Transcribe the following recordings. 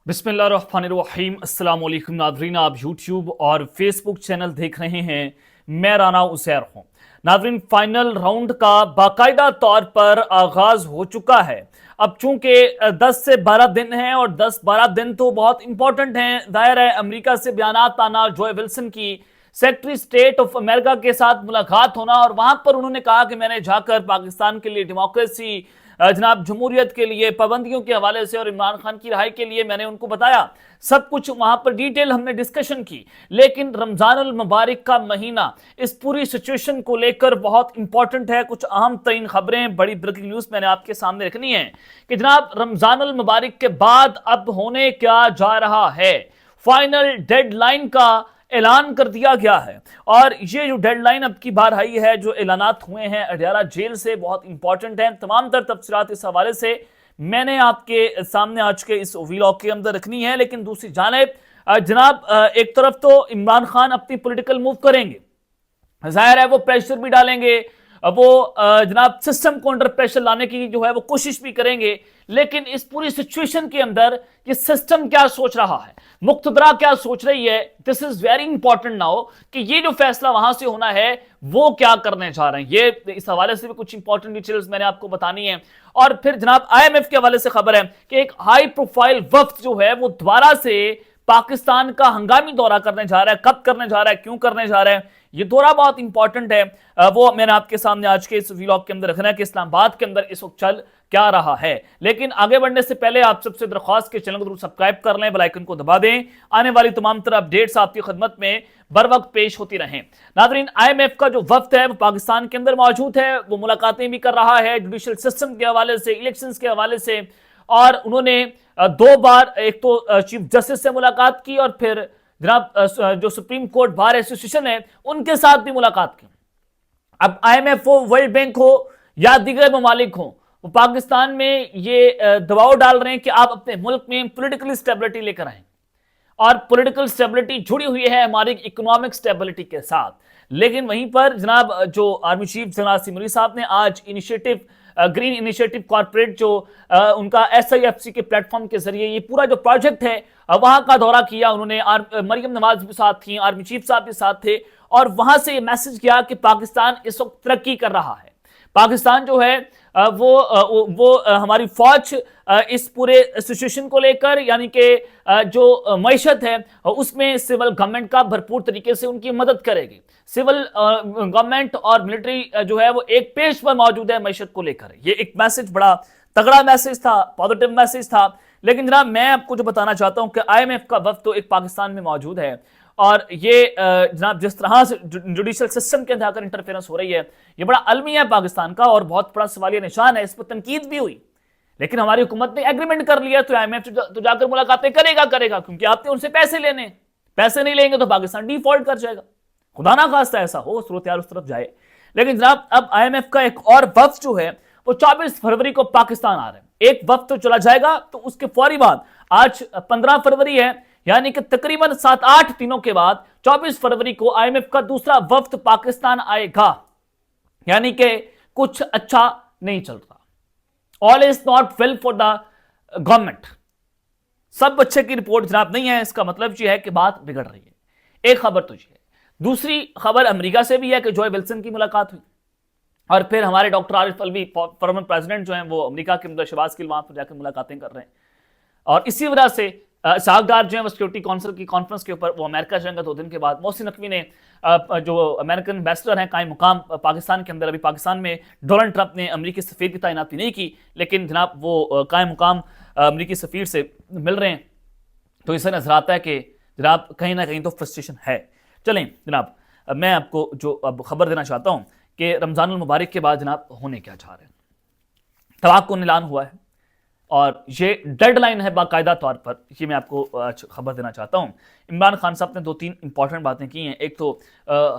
बिस्मिल्लाहिर्रहमानिर्रहीम। अस्सलाम वालेकुम नादरीन, आप यूट्यूब और फेसबुक चैनल देख रहे हैं। मैं राना उसैर हूं। नादरीन, फाइनल राउंड का बाकायदा तौर पर आगाज हो चुका है। अब चूंकि 10 से 12 दिन हैं और 10-12 दिन तो बहुत इंपॉर्टेंट हैं। जाहिर है अमेरिका से बयानात आना, जो विल्सन की सेक्रेटरी स्टेट ऑफ अमेरिका के साथ मुलाकात होना और वहां पर उन्होंने कहा कि मैंने जाकर पाकिस्तान के लिए डेमोक्रेसी, जनाब जमहूरियत के लिए, पाबंदियों के हवाले से और इमरान खान की रिहाई के लिए मैंने उनको बताया। सब कुछ वहां पर डिटेल हमने डिस्कशन की। लेकिन रमजानुल मुबारक का महीना इस पूरी सिचुएशन को लेकर बहुत इंपॉर्टेंट है। कुछ अहम तरीन खबरें, बड़ी ब्रेकिंग न्यूज मैंने आपके सामने रखनी है कि जनाब रमजानुल मुबारक के बाद अब होने क्या जा रहा है। फाइनल डेडलाइन का ऐलान कर दिया गया है और ये जो डेडलाइन अब की बार आई है, जो ऐलानात हुए हैं अडयाला जेल से, बहुत इंपॉर्टेंट है। तमाम तर तफसीलात इस हवाले से मैंने आपके सामने आज के इस व्लॉग के अंदर रखनी है। लेकिन दूसरी जानिब जनाब एक तरफ तो इमरान खान अपनी पॉलिटिकल मूव करेंगे, जाहिर है वो प्रेशर भी डालेंगे, वो जनाब सिस्टम को अंडर प्रेशर लाने की जो है वो कोशिश भी करेंगे। लेकिन इस पूरी सिचुएशन के अंदर ये सिस्टम क्या सोच रहा है, मुक्तदरा क्या सोच रही है, this is very important now कि ये जो फैसला वहां से होना है वो क्या करने जा रहे हैं। ये इस हवाले से भी कुछ इंपॉर्टेंट डिटेल्स मैंने आपको बतानी है। और फिर जनाब IMF के हवाले से खबर है कि एक हाई प्रोफाइल वफ्द जो है वो दोबारा से पाकिस्तान का हंगामी दौरा करने जा रहा है। कब करने जा रहा है, क्यों करने जा रहा है, ये दौरा बहुत इंपॉर्टेंट है। वो मैंने आपके सामने आज के इस व्लॉग के अंदर रखना है कि इस्लामाबाद के अंदर इस वक्त चल क्या रहा है। लेकिन आगे बढ़ने से पहले आप सबसे दरख्वास्त के चैनल को जरूर सब्सक्राइब कर लें, बेल आइकन को दबा दें। आने वाली तमाम तरह अपडेट्स आपकी खिदमत में बर वक्त पेश होती रहें। नादरीन, IMF का जो वफ्द है वो पाकिस्तान के अंदर मौजूद है। वो मुलाकातें भी कर रहा है जुडिशल सिस्टम के हवाले से, इलेक्शंस के हवाले से। और उन्होंने 2 बार, एक तो चीफ जस्टिस से मुलाकात की और फिर जनाब जो सुप्रीम कोर्ट बार एसोसिएशन है उनके साथ भी मुलाकात की। अब IMF हो, वर्ल्ड बैंक हो या दीगर ममालिक हो, वो पाकिस्तान में ये दबाव डाल रहे हैं कि आप अपने मुल्क में पॉलिटिकल स्टेबिलिटी लेकर आए। और पॉलिटिकल स्टेबिलिटी जुड़ी हुई है हमारी इकोनॉमिक स्टेबिलिटी के साथ। लेकिन वहीं पर जनाब जो आर्मी चीफ जनरल सिमरी साहब ने आज इनिशिएटिव, ग्रीन इनिशिएटिव कॉर्पोरेट, जो उनका SIFC के प्लेटफॉर्म के जरिए ये पूरा जो प्रोजेक्ट है वहां का दौरा किया उन्होंने। मरियम नवाज भी साथ थी, आर्मी चीफ साहब भी साथ थे और वहां से ये मैसेज किया कि पाकिस्तान इस वक्त तरक्की कर रहा है। पाकिस्तान जो है वो हमारी फौज इस पूरे सिचुएशन को लेकर, यानी कि जो मईशत है उसमें सिविल गवर्नमेंट का भरपूर तरीके से उनकी मदद करेगी। सिविल गवर्नमेंट और मिलिट्री जो है वो एक पेज पर मौजूद है मईशत को लेकर। ये एक मैसेज, बड़ा तगड़ा मैसेज था, पॉजिटिव मैसेज था। लेकिन जनाब मैं आपको जो बताना चाहता हूं कि IMF का वफ्द तो एक पाकिस्तान में मौजूद है और ये जनाब जिस तरह से जुडिशल सिस्टम के अंदर इंटरफेरेंस हो रही है, ये बड़ा अलमी है पाकिस्तान का और बहुत बड़ा सवालिया निशान है। इस पर तनकीद भी हुई, लेकिन हमारी हुकूमत ने एग्रीमेंट कर लिया तो IMF तो जाकर मुलाकातें करेगा क्योंकि आपने उनसे पैसे लेने, पैसे नहीं लेंगे तो पाकिस्तान डिफॉल्ट कर जाएगा। खुदा ना खास्ता ऐसा हो, सूरत हाल उस तरफ जाए। लेकिन जनाब अब IMF का एक और वफ्द जो है वो 24 फरवरी को पाकिस्तान आ रहे हैं। एक वफ्द तो चला जाएगा तो उसके फौरी बाद, आज 15 फरवरी है, यानी कि तकरीबन 7-8 दिनों के बाद 24 फरवरी को IMF का दूसरा वफ्द पाकिस्तान आएगा। यानी कि कुछ अच्छा नहीं चल रहा। All is not well for the government. सब अच्छे की रिपोर्ट जनाब नहीं है। इसका मतलब यह है कि बात बिगड़ रही है। एक खबर तो यह है। दूसरी खबर अमेरिका से भी है कि जो विल्सन की मुलाकात हुई और फिर हमारे doctor Arif Alvi, former president जो हैं, वो अमेरिका के अंदर शहबाज गिल वहां पर जाकर मुलाकातें कर रहे हैं। और इसी वजह से साहबदार जो है वो सिक्योरिटी काउंसिल की कॉन्फ्रेंस के ऊपर वो अमेरिका जाएंगे 2 दिन के बाद। मोहसिन नकवी ने जो अमेरिकन एम्बेसडर हैं कायम मुकाम पाकिस्तान के अंदर, अभी पाकिस्तान में डोनाल्ड ट्रंप ने अमेरिकी सफीर की तैनाती नहीं की, लेकिन जनाब वो कायम मुकाम अमेरिकी सफीर से मिल रहे हैं। तो इससे नजर आता है कि जनाब कहीं ना कहीं तो फ्रस्ट्रेशन है। चलें जनाब, मैं आपको जो अब खबर देना चाहता हूं कि रमजानुल मुबारक के बाद जनाब होने क्या जा रहे हैं। तलाक को ऐलान हुआ है और ये डेडलाइन है बाकायदा तौर पर। ये मैं आपको खबर देना चाहता हूँ। इमरान खान साहब ने 2-3 इंपॉर्टेंट बातें की हैं। एक तो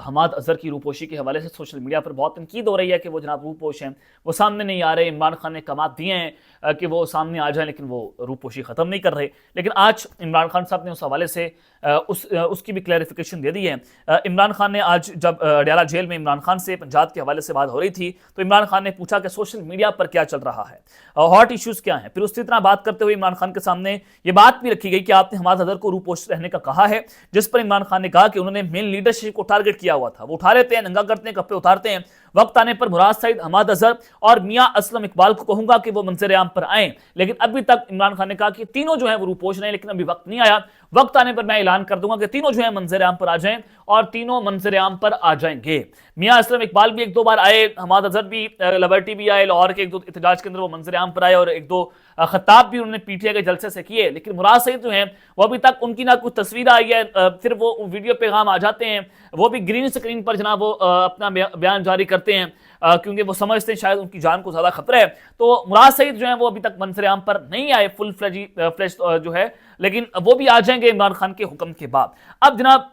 हमाद अजहर की रूपोशी के हवाले से सोशल मीडिया पर बहुत तनकीद हो रही है कि वो जनाब रूपोश हैं, वो सामने नहीं आ रहे। इमरान खान ने कमात दिए हैं कि वो सामने आ जाए, लेकिन वो रूपोशी ख़त्म नहीं कर रहे। लेकिन आज इमरान खान साहब ने उस हवाले से उसकी भी क्लैरिफिकेशन दे दी है। इमरान खान ने आज जब अडयाला जेल में इमरान खान से पंजाब के हवाले से बात हो रही थी तो इमरान खान ने पूछा कि सोशल मीडिया पर क्या चल रहा है, हॉट इश्यूज़ क्या हैं। फिर फिर उसी तरह बात करते हुए इमरान खान के सामने ये बात भी रखी गई कि आपने हमाद अजहर को रूपोष रहने का कहा है, जिस पर इमरान खान ने कहा कि उन्होंने मेन लीडरशिप को टारगेट किया हुआ था। वो उठा लेते हैं, नंगा करते हैं, कपड़े उतारते हैं। वक्त आने पर मुराद सईद, हमाद अजहर और मियां असलम इकबाल को कहूंगा कि वो मंजर आम पर आए, लेकिन अभी तक इमरान खान ने कहा कि तीनों जो है वो रूपोष रहे, लेकिन अभी वक्त नहीं आया। वक्त आने पर मैं ऐलान कर दूंगा कि तीनों जो है मंजर आम पर आ जाएं और तीनों मंजर आम पर आ जाएंगे। मियां असलम इकबाल भी एक दो बार आए, हमाद अजहर भी, लिबर्टी भी आए, लाहौर के एक दो एहतजाज के अंदर वो मंजर आम पर आए और एक दो खिताब भी उन्होंने पीटीआई के जलसे से किए। लेकिन मुराद सईद जो है वो अभी तक उनकी ना कुछ तस्वीर आई है, फिर वो वीडियो पैगाम आ जाते हैं, वो भी ग्रीन स्क्रीन पर जनाब वो अपना बयान जारी करते हैं, क्योंकि वो समझते हैं शायद उनकी जान को ज्यादा खतरा है। तो मुराद सईद जो है वो अभी तक मंजर आम पर नहीं आए फुल फ्लेश जो है, लेकिन वो भी आ जाएंगे इमरान खान के हुक्म के बाद। अब जनाब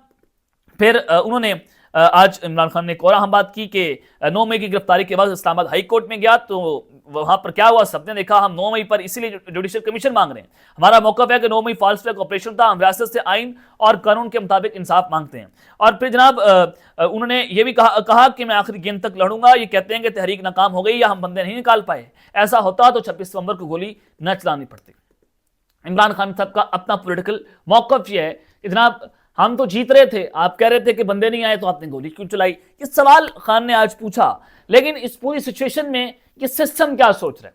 फिर उन्होंने आज इमरान खान ने एक और अहम बात की कि 9 मई की गिरफ्तारी के बाद इस्लामाबाद हाई कोर्ट में गया तो वहां पर क्या हुआ, सबने देखा। हम 9 मई पर इसीलिए जुडिशियल कमीशन मांग रहे हैं। हमारा मौकफ है कि 9 मई फॉल्स फ्लैग ऑपरेशन था, हम रियासत से आइन और कानून के मुताबिक इंसाफ मांगते हैं। और फिर जनाब उन्होंने ये भी कहा कि मैं आखिरी गेंद तक लड़ूंगा। ये कहते हैं कि तहरीक नाकाम हो गई या हम बंदे नहीं निकाल पाए, ऐसा होता तो 26 नवंबर को गोली न चलानी पड़ती। इमरान खान साहब का अपना पॉलिटिकल मौकफ ये है कि जनाब हम तो जीत रहे थे, आप कह रहे थे कि बंदे नहीं आए तो आपने गोली क्यों चलाई। ये सवाल खान ने आज पूछा। लेकिन इस पूरी सिचुएशन में ये सिस्टम क्या सोच रहे हैं,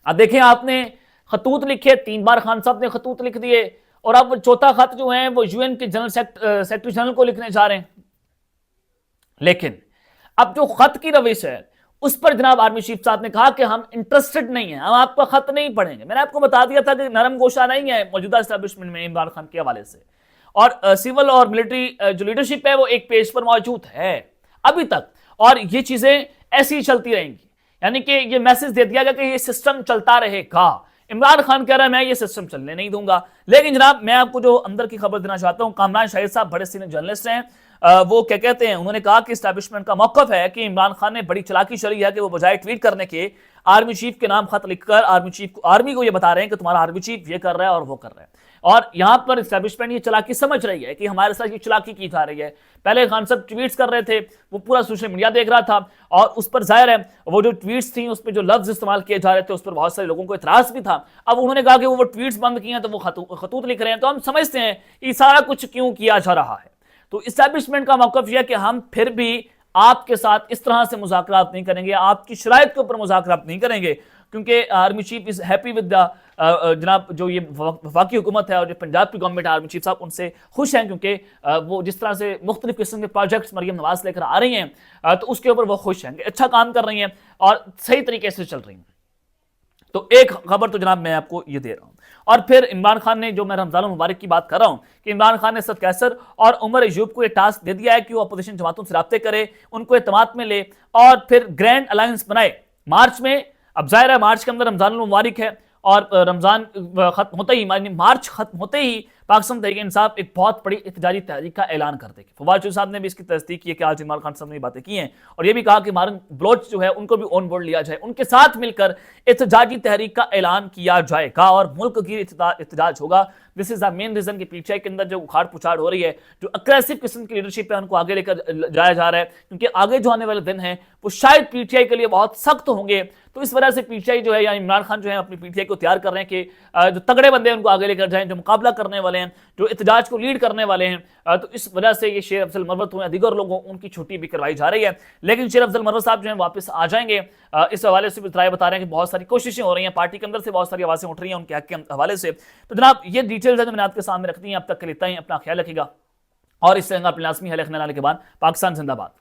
अब देखें, आपने खतूत लिखे, 3 बार खान साहब ने खतूत लिख दिए और अब चौथा खत जो है वो यूएन के जनरल सेक्रेटरी जनरल को लिखने जा रहे हैं। लेकिन अब जो खत की रविश है उस पर जनाब आर्मी चीफ साहब ने कहा कि हम इंटरेस्टेड नहीं है, हम आपका खत नहीं पढ़ेंगे। मैंने आपको बता दिया था कि नरम गोशा नहीं है मौजूदा एस्टेब्लिशमेंट में इमरान खान के हवाले से, और सिविल और मिलिट्री जो लीडरशिप है वो एक पेज पर मौजूद है अभी तक, और ये चीजें ऐसी ही चलती रहेंगी। यानी कि ये मैसेज दे दिया गया कि ये सिस्टम चलता रहेगा। इमरान खान कह रहा है मैं ये सिस्टम चलने नहीं दूंगा। लेकिन जनाब मैं आपको जो अंदर की खबर देना चाहता हूं, कामरान शाहिद साहब बड़े सीनियर जर्नलिस्ट हैं, वो क्या कहते हैं, उन्होंने कहा कि एस्टैब्लिशमेंट का मौकफ है कि इमरान खान ने बड़ी चालाकी चली है कि वो बजाय ट्वीट करने के आर्मी चीफ के नाम खत लिखकर आर्मी को ये बता रहे हैं कि तुम्हारा आर्मी चीफ ये कर रहा है और वो कर रहा है। और यहां पर एस्टैब्लिशमेंट ये चालाकी समझ रही है कि हमारे साथ ये चालाकी की जा रही है। पहले खान साहब ट्वीट्स कर रहे थे, वो पूरा सोशल मीडिया देख रहा था और उस पर जाहिर है वो जो ट्वीट्स थी उस पर जो लफ्ज इस्तेमाल किए जा रहे थे उस पर बहुत सारे लोगों को इतराज भी था। अब उन्होंने कहा कि वो ट्वीट्स बंद किए हैं तो वो खतूत लिख रहे हैं, तो हम समझते हैं ये सारा कुछ क्यों किया जा रहा है। तो एस्टैब्लिशमेंट का मौकफ यह है कि हम फिर भी आपके साथ इस तरह से मुज़ाकरात नहीं करेंगे, आपकी शराइत के ऊपर मुज़ाकरात नहीं करेंगे, क्योंकि army chief is happy with the जनाब जो ये वफाकी हुकूमत है और जो पंजाब की गवर्नमेंट है, आर्मी चीफ साहब उनसे खुश हैं, क्योंकि वो जिस तरह से मुख्तलिफ किस्म के प्रोजेक्ट्स मरियम नवाज लेकर आ रही हैं तो उसके ऊपर वो खुश हैं, अच्छा काम कर रही हैं और सही तरीके से चल रही हैं। तो एक खबर तो जनाब मैं आपको ये दे रहा हूं। और फिर इमरान खान ने, जो मैं रमजान मुबारक की बात कर रहा हूं, कि इमरान खान ने सद कैसर और उमर अयूब को ये टास्क दे दिया है कि वो अपोजिशन जमातों से राब्ते करे, उनको एतमाद में ले और फिर ग्रैंड अलायंस बनाए मार्च में। अब जाहिर है मार्च के अंदर रमजान मुबारक है और रमजान खत्म होते ही, मानी मार्च खत्म होते ही पाकिस्तान तहरीक इंसाफ एक बहुत बड़ी एहतजाजी तहरीक का ऐलान कर देगी। फवाद चौधरी साहब ने भी इसकी तस्दीक की है कि आज इमरान खान साहब ने बातें की हैं और ये भी कहा कि मारन बलोच जो है उनको भी ऑन बोर्ड लिया जाए, उनके साथ मिलकर एहतजाजी तहरीक का ऐलान किया जाएगा और मुल्क की एहतजाज होगा। This is the main reason कि पीटीआई के अंदर जो उखाड़ पुछाड़ हो रही है, जो अग्रेसिव किस्म की लीडरशिप है, उनको आगे लेकर जाया जा रहा है, क्योंकि आगे जो आने वाले दिन हैं वो शायद पीटीआई के लिए बहुत सख्त होंगे। तो इस वजह से पीटीआई जो है या इमरान खान जो है अपनी पीटीआई को तैयार कर रहे हैं कि जो तगड़े बंदे हैं उनको आगे लेकर जाएं, जो मुकाबला करने वाले हैं, जो एहतजाज को लीड करने वाले हैं। तो इस वजह से ये शेर अफजल मरवत हुए दीगर लोगों उनकी छुट्टी भी करवाई जा रही है। लेकिन शेर अफजल मरवत साहब जो है वापस आ जाएंगे, इस हवाले से भी राय बता रहे हैं कि बहुत सारी कोशिशें हो रही हैं, पार्टी के अंदर से बहुत सारी आवाजें उठ रही हैं उनके हक के हवाले से। तो जनाब ये डिटेल्स है जो मैंने आपके सामने रख दी हैं। अब तक के लिए इतना ही, अपना ख्याल रखिएगा और इससे अपने लाजमी हल रखने के बाद पाकिस्तान जिंदाबाद।